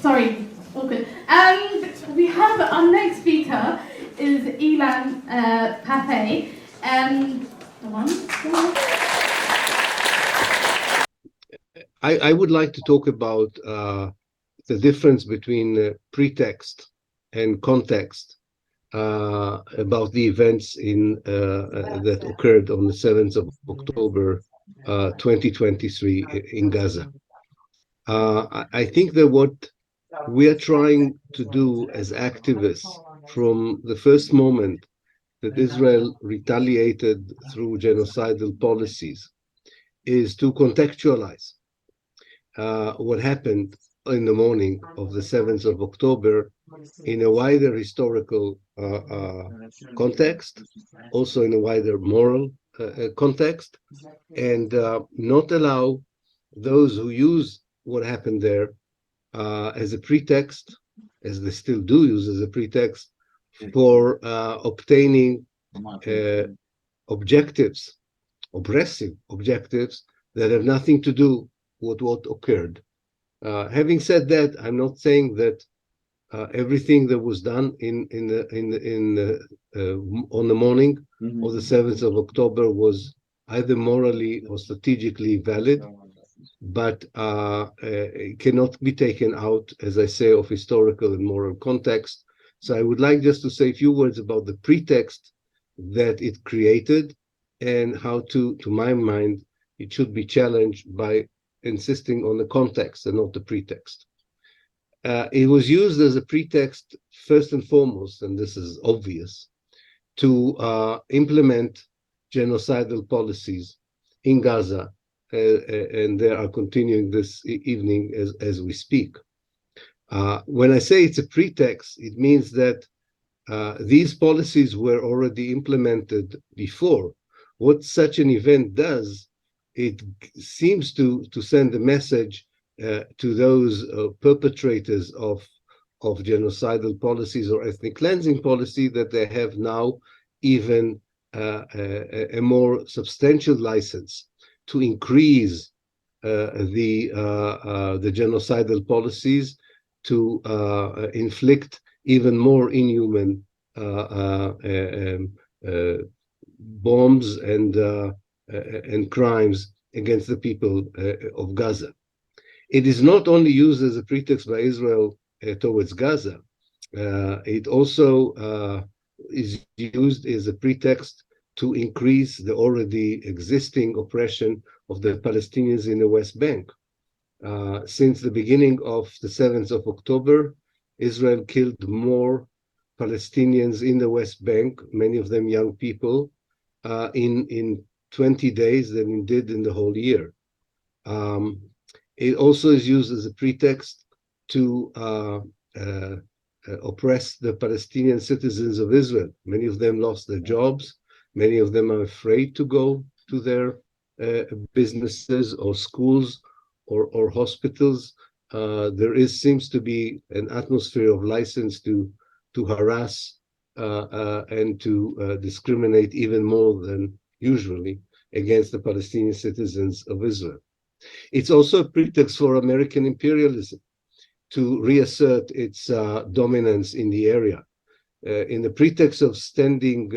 Sorry, all good. We have our next speaker is Ilan Pappe. I would like to talk about the difference between pretext and context about the events that occurred on the 7th of October 2023 in Gaza. I think that what we are trying to do as activists from the first moment that Israel retaliated through genocidal policies is to contextualize what happened in the morning of the 7th of October in a wider historical context, also in a wider moral context, and not allow those who use what happened there as a pretext, as they still do use as a pretext, for obtaining objectives, oppressive objectives that have nothing to do with what occurred. Having said that, I'm not saying that everything that was done on the morning of the 7th of October was either morally or strategically valid, but it cannot be taken out, as I say, of historical and moral context. So I would like just to say a few words about the pretext that it created and how to my mind, it should be challenged by insisting on the context and not the pretext. It was used as a pretext, first and foremost, and this is obvious, to implement genocidal policies in Gaza, and they are continuing this evening as we speak. When I say it's a pretext, it means that these policies were already implemented before. What such an event does, it seems to send a message to those perpetrators of genocidal policies or ethnic cleansing policy that they have now even a more substantial license to increase the genocidal policies, to inflict even more inhuman bombs and crimes against the people of Gaza. It is not only used as a pretext by Israel towards Gaza, it also is used as a pretext to increase the already existing oppression of the Palestinians in the West Bank. Since the beginning of the 7th of October, Israel killed more Palestinians in the West Bank, many of them young people, in 20 days than it did in the whole year. It also is used as a pretext to oppress the Palestinian citizens of Israel. Many of them lost their jobs. Many of them are afraid to go to their businesses or schools or hospitals. There seems to be an atmosphere of license to harass and to discriminate even more than usually against the Palestinian citizens of Israel. It's also a pretext for American imperialism to reassert its dominance in the area. In the pretext of sending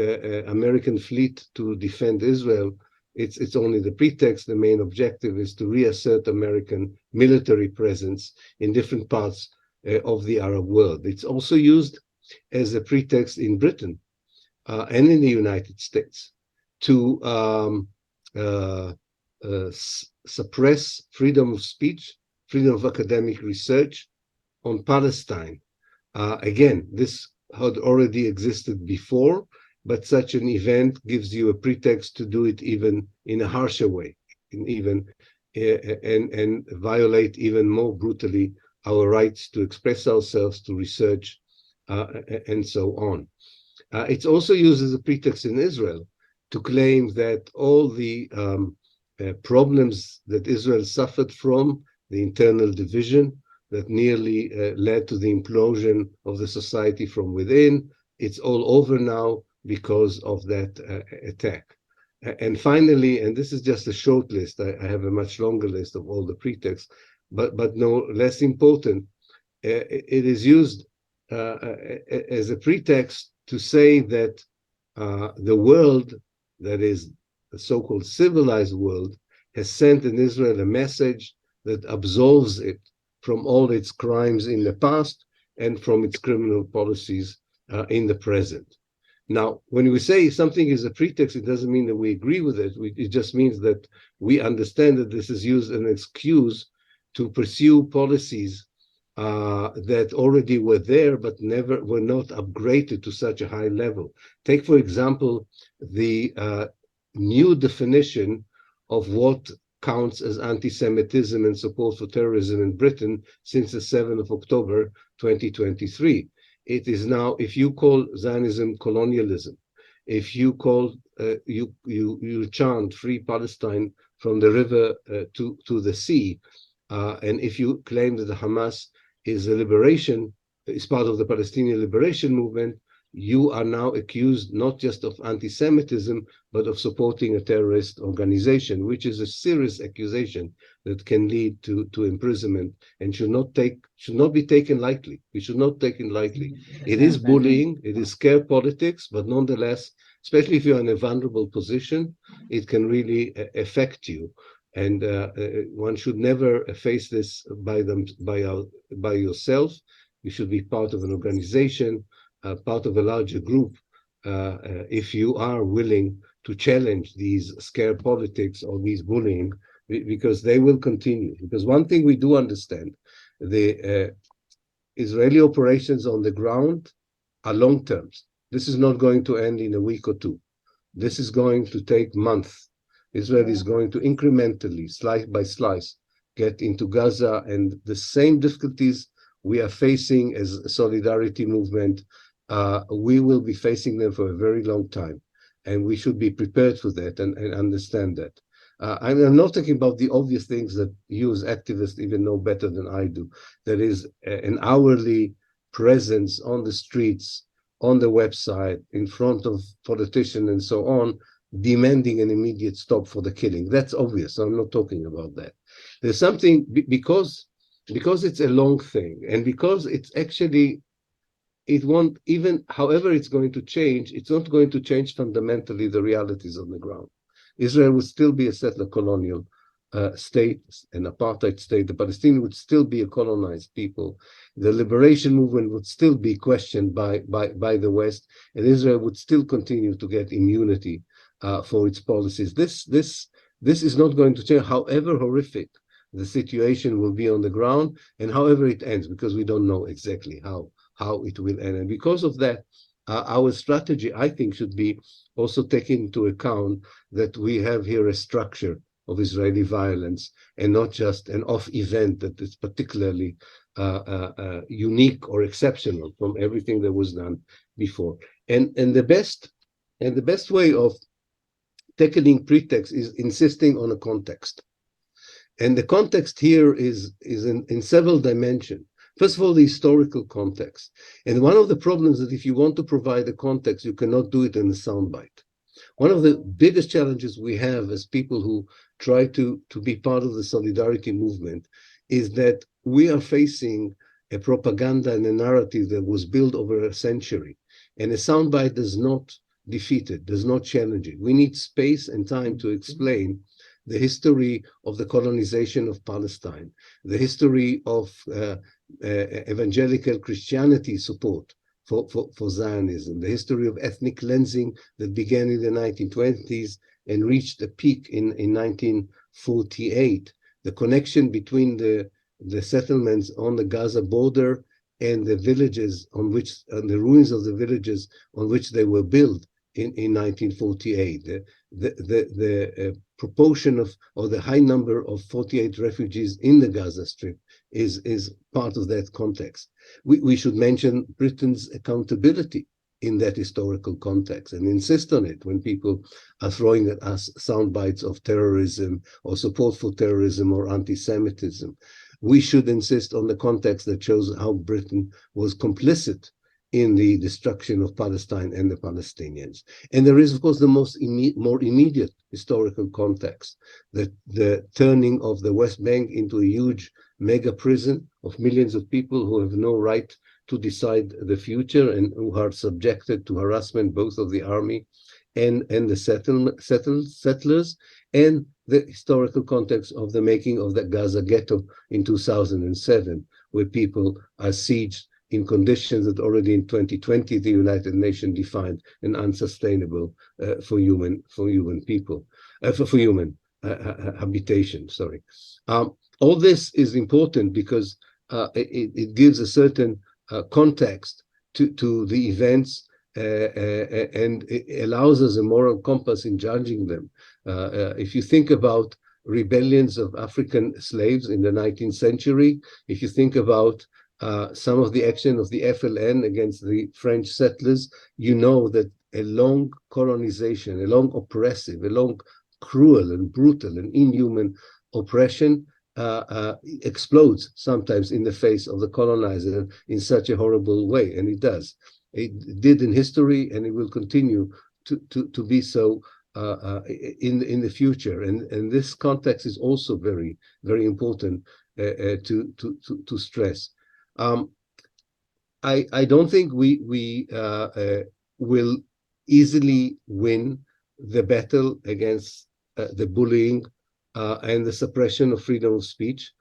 American fleet to defend Israel, it's only the pretext. The main objective is to reassert American military presence in different parts of the Arab world. It's also used as a pretext in Britain and in the United States to suppress freedom of speech, freedom of academic research on Palestine. Again, this had already existed before, but such an event gives you a pretext to do it even in a harsher way, and violate even more brutally our rights to express ourselves, to research, and so on. It's also used as a pretext in Israel to claim that all the problems that Israel suffered from, the internal division that nearly led to the implosion of the society from within, it's all over now because of that attack. And finally, and this is just a short list, I have a much longer list of all the pretexts, but no less important, it is used as a pretext to say that the world, that is the so-called civilized world, has sent in Israel a message that absolves it from all its crimes in the past and from its criminal policies in the present. Now, when we say something is a pretext, it doesn't mean that we agree with it. It just means that we understand that this is used as an excuse to pursue policies that already were there, but never were not upgraded to such a high level. Take, for example, the new definition of what counts as anti-Semitism and support for terrorism in Britain since the 7th of October 2023. It is now, if you call Zionism colonialism, if you call you chant free Palestine from the river to the sea, and if you claim that the Hamas is a liberation, is part of the Palestinian liberation movement, you are now accused not just of anti-Semitism, but of supporting a terrorist organization, which is a serious accusation that can lead to imprisonment and should not be taken lightly. We should not take it lightly. It is bullying, it is scare politics, but nonetheless, especially if you're in a vulnerable position, it can really affect you. And one should never face this by yourself. You should be part of an organization, part of a larger group, if you are willing to challenge these scare politics or these bullying, because they will continue. Because one thing we do understand, the Israeli operations on the ground are long terms. This is not going to end in a week or two. This is going to take months. Israel is going to incrementally, slice by slice, get into Gaza, and the same difficulties we are facing as a solidarity movement, we will be facing them for a very long time, and we should be prepared for that and understand that. I'm not talking about the obvious things that you as activists even know better than I do. There is an hourly presence on the streets, on the website, in front of politicians and so on, demanding an immediate stop for the killing. That's obvious. I'm not talking about that. There's something, because it's a long thing, and because it's actually, it won't, even however it's going to change, it's not going to change fundamentally the realities on the ground. Israel would still be a settler colonial state, an apartheid state. The Palestinians would still be a colonized people. The liberation movement would still be questioned by the West, and Israel would still continue to get immunity for its policies. This is not going to change, however horrific the situation will be on the ground, and however it ends, because we don't know exactly how it will end. And because of that, our strategy, I think, should be also taking into account that we have here a structure of Israeli violence and not just an off event that is particularly unique or exceptional from everything that was done before. And the best way of tackling pretext is insisting on a context. And the context here is in several dimensions. First of all, the historical context. And one of the problems is that if you want to provide a context, you cannot do it in a soundbite. One of the biggest challenges we have as people who try to be part of the solidarity movement is that we are facing a propaganda and a narrative that was built over a century. And a soundbite does not defeat it, does not challenge it. We need space and time to explain the history of the colonization of Palestine, the history of evangelical Christianity support for Zionism, the history of ethnic cleansing that began in the 1920s and reached a peak in 1948, the connection between the settlements on the Gaza border and the villages on which, the ruins of the villages on which they were built in 1948, the proportion of, or the high number of 48 refugees in the Gaza Strip is part of that context. We should mention Britain's accountability in that historical context and insist on it when people are throwing at us sound bites of terrorism or support for terrorism or anti-Semitism. We should insist on the context that shows how Britain was complicit in the destruction of Palestine and the Palestinians. And there is, of course, the more immediate historical context, that the turning of the West Bank into a huge mega prison of millions of people who have no right to decide the future and who are subjected to harassment, both of the army and the settlers, and the historical context of the making of the Gaza ghetto in 2007, where people are sieged in conditions that already in 2020 the United Nations defined an unsustainable for human people, for human habitation. Sorry. All this is important because it gives a certain context to the events, and it allows us a moral compass in judging them. If you think about rebellions of African slaves in the 19th century, if you think about some of the action of the FLN against the French settlers, you know that a long colonization, a long oppressive, a long cruel and brutal and inhuman oppression explodes sometimes in the face of the colonizer in such a horrible way, and it does. It did in history, and it will continue to be so in the future. And this context is also very, very important to stress. I don't think we will easily win the battle against the bullying and the suppression of freedom of speech,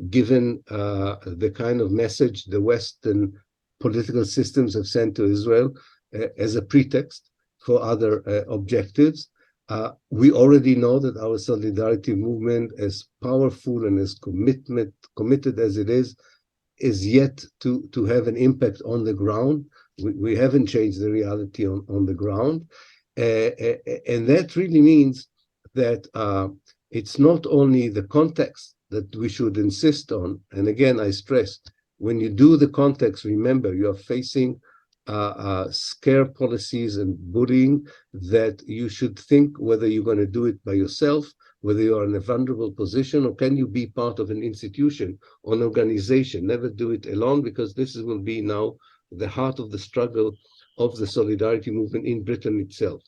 given the kind of message the Western political systems have sent to Israel as a pretext for other objectives. We already know that our solidarity movement, as powerful and as committed as it is yet to have an impact on the ground. We haven't changed the reality on the ground. And that really means that it's not only the context that we should insist on. And again, I stress, when you do the context, remember, you are facing scare policies and bullying that you should think whether you're going to do it by yourself, whether you are in a vulnerable position, or can you be part of an institution or an organization. Never do it alone, because this will be now the heart of the struggle of the solidarity movement in Britain itself.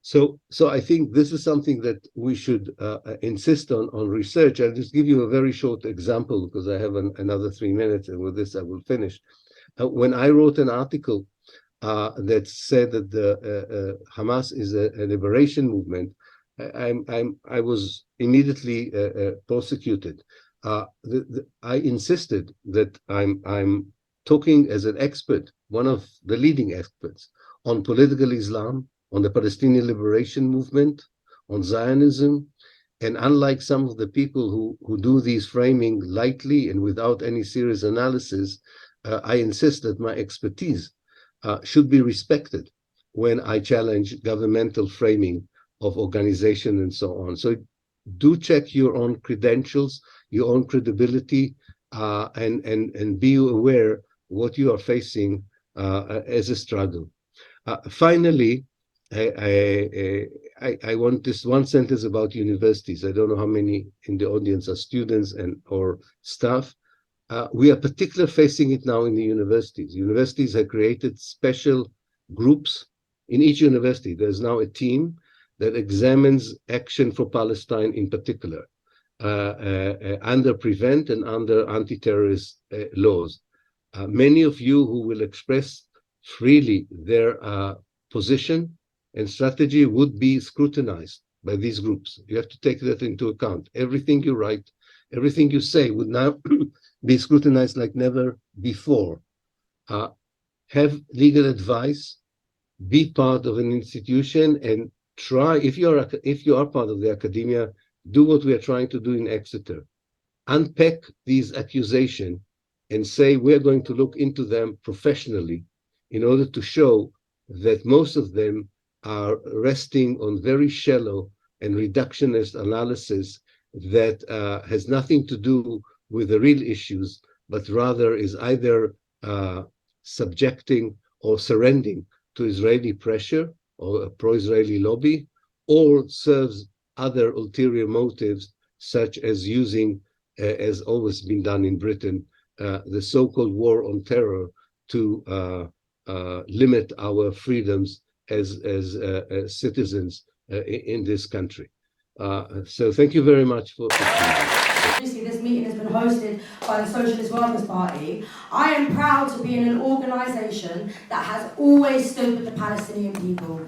So I think this is something that we should insist on research. I'll just give you a very short example, because I have another 3 minutes, and with this I will finish. When I wrote an article that said that the Hamas is a liberation movement, I was immediately prosecuted. I insisted that I'm talking as an expert, one of the leading experts on political Islam, on the Palestinian liberation movement, on Zionism, and unlike some of the people who do these framing lightly and without any serious analysis, I insist that my expertise should be respected when I challenge governmental framing of organization and so on. So do check your own credentials, your own credibility, and be aware what you are facing as a struggle. Finally, I want this one sentence about universities. I don't know how many in the audience are students or staff. We are particularly facing it now in the universities. Universities have created special groups. In each university, there's now a team that examines action for Palestine in particular, under prevent and under anti-terrorist laws. Many of you who will express freely their position and strategy would be scrutinized by these groups. You have to take that into account. Everything you write, everything you say would now be scrutinized like never before. Have legal advice, be part of an institution, and try, if you are part of the academia, do what we are trying to do in Exeter. Unpack these accusations and say we're going to look into them professionally in order to show that most of them are resting on very shallow and reductionist analysis that has nothing to do with the real issues, but rather is either subjecting or surrendering to Israeli pressure or a pro-Israeli lobby, or serves other ulterior motives, such as using, as always been done in Britain, the so-called war on terror to limit our freedoms as citizens in this country. So thank you very much for listening. Obviously, this meeting has been hosted by the Socialist Workers' Party. I am proud to be in an organisation that has always stood with the Palestinian people.